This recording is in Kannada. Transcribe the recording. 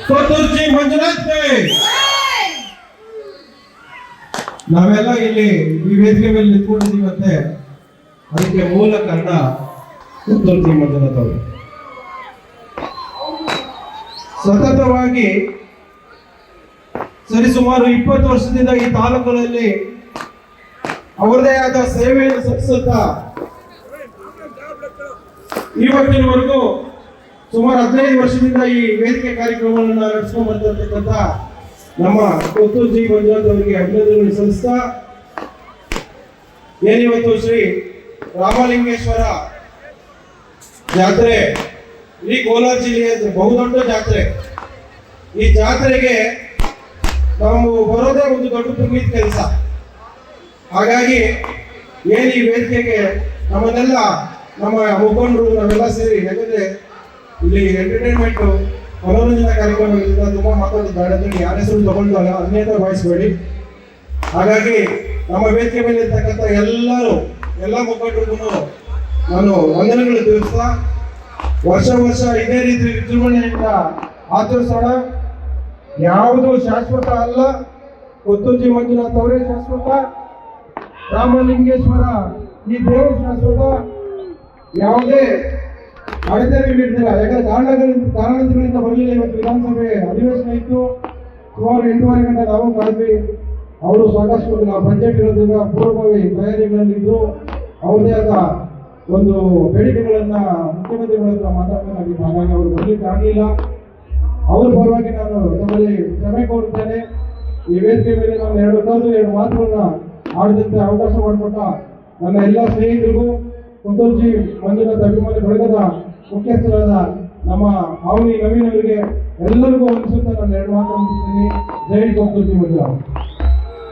ಕೊತ್ತೂರ್ಜಿ ಮಂಜುನಾಥ್ ನಾವೆಲ್ಲ ಇಲ್ಲಿ ಈ ವೇದಿಕೆ ಮೇಲೆ ನಿಂತ್ಕೊಂಡಿದ್ದೀವಂತೆ ಅದಕ್ಕೆ ಮೂಲ ಕಾರಣ ಕೊತ್ತೂರ್ಜಿ ಮಂಜುನಾಥ್ ಅವರು ಸತತವಾಗಿ ಸರಿಸುಮಾರು 20 ವರ್ಷದಿಂದ ಈ ತಾಲೂಕಿನಲ್ಲಿ ಅವರದೇ ಆದ ಸೇವೆಯನ್ನು ಸಲ್ಲಿಸುತ್ತಾ ಇವತ್ತಿನವರೆಗೂ ಸುಮಾರು 15 ವರ್ಷದಿಂದ ಈ ವೇದಿಕೆ ಕಾರ್ಯಕ್ರಮವನ್ನು ನಡೆಸ್ಕೊಂಡು ಬಂದಿರತಕ್ಕಂಥ ನಮ್ಮ ಕೊತ್ತೂರ್ಜಿ ಮಂಜುನಾಥ್ ಅವರಿಗೆ ಅಭಿನಂದನೆಗಳನ್ನು ಸಲ್ಲಿಸ್ತಾ ಏನಿವತ್ತು ಶ್ರೀ ರಾಮಲಿಂಗೇಶ್ವರ ಜಾತ್ರೆ ಈ ಕೋಲಾರ ಜಿಲ್ಲೆಯ ಬಹುದೊಡ್ಡ ಜಾತ್ರೆ. ಈ ಜಾತ್ರೆಗೆ ನಾವು ಬರೋದೇ ಒಂದು ದೊಡ್ಡ ಪುಣ್ಯದ ಕೆಲಸ. ಹಾಗಾಗಿ ಏನು ಈ ವೇದಿಕೆಗೆ ನಮ್ಮನ್ನೆಲ್ಲ ನಮ್ಮ ಮುಖಂಡರು ನಾವೆಲ್ಲ ಸೇರಿ, ಯಾಕಂದ್ರೆ ಇಲ್ಲಿ ಎಂಟರ್ಟೈನ್ಮೆಂಟ್ ಮನೋರಂಜನಾ ಕಾರ್ಯಕ್ರಮಗಳಿಂದ ತುಂಬಾ ಮಾತಾಡೋದು ಬೇಡ ಅಂತೇಳಿ ಯಾರ ಹೆಸರು ತಗೊಂಡು ಅನ್ಯತಾ ಭಾವಿಸಬೇಡಿ. ಹಾಗಾಗಿ ನಮ್ಮ ವೇದಿಕೆ ಮೇಲೆ ಇರ್ತಕ್ಕಂಥ ಎಲ್ಲ ಮುಖಂಡರಿಗೂ ನಾನು ವಂದನೆಗಳು ತಿಳಿಸ್ತಾ ವರ್ಷ ಇದೇ ರೀತಿ ವಿಜೃಂಭಣೆಯಿಂದ ಆಚರಿಸೋಣ. ಯಾವುದು ಶಾಶ್ವತ ಅಲ್ಲ, ಕೊತ್ತೂರ್ಜಿ ಮಂಜುನಾಥ್ ಅವರೇ ಶಾಶ್ವತ, ರಾಮಲಿಂಗೇಶ್ವರ ಈ ದೇವರು ಶಾಶ್ವತ. ಯಾವುದೇ ಅಡೆತಡೆ ನೀಡ್ತಿಲ್ಲ. ಯಾಕಂದ್ರೆ ಕಾರಣಗಳಿಂದ ಬರಲಿಲ್ಲ. ಇವತ್ತು ವಿಧಾನಸಭೆ ಅಧಿವೇಶನ ಇತ್ತು, ಸುಮಾರು 8:30 ಗಂಟೆ ನಾವು ಕಳೆದ್ವಿ. ಅವರು ಸಾಕಷ್ಟು ಬಜೆಟ್ ಇರೋದ್ರಿಂದ ಪೂರ್ವಭಾವಿ ತಯಾರಿಗಳಲ್ಲಿದ್ದು ಅವ್ರದೇ ಆದ ಒಂದು ಬೇಡಿಕೆಗಳನ್ನ ಮುಖ್ಯಮಂತ್ರಿಗಳ ಹತ್ರ ಮಾತಾಡಬೇಕಾಗಿತ್ತು. ಹಾಗಾಗಿ ಅವರು ಬರ್ಲಿಕ್ಕೆ ಆಗಲಿಲ್ಲ. ಅವ್ರ ಪರವಾಗಿ ನಾನು ತಮ್ಮಲ್ಲಿ ಕ್ಷಮೆ ಕೋರುತ್ತೇನೆ. ಈ ವೇದಿಕೆ ಮೇಲೆ ನಾನು 2 ಮಾತುಗಳನ್ನ ಆಡದಂತೆ ಅವಕಾಶ ಮಾಡಿಕೊಟ್ಟ ನನ್ನ ಎಲ್ಲ ಸ್ನೇಹಿತರಿಗೂ, ಕೊತ್ತೂರ್ಜಿ ಮಂಜುನಾಥ್ ಅಭಿಮಾನಿ ಬಳಗದ ಮುಖ್ಯಸ್ಥರಾದ ನಮ್ಮ ಆವನಿ ನವೀನ್ ಅವರಿಗೆ ಎಲ್ಲರಿಗೂ ವಂದಿಸುತ್ತಾ ನಾನು 2 ಮಾತು ಮುಗಿಸ್ತೀನಿ. ಜೈ ಕೊತ್ತೂರ್ಜಿ ಮಂಜುನಾಥ್.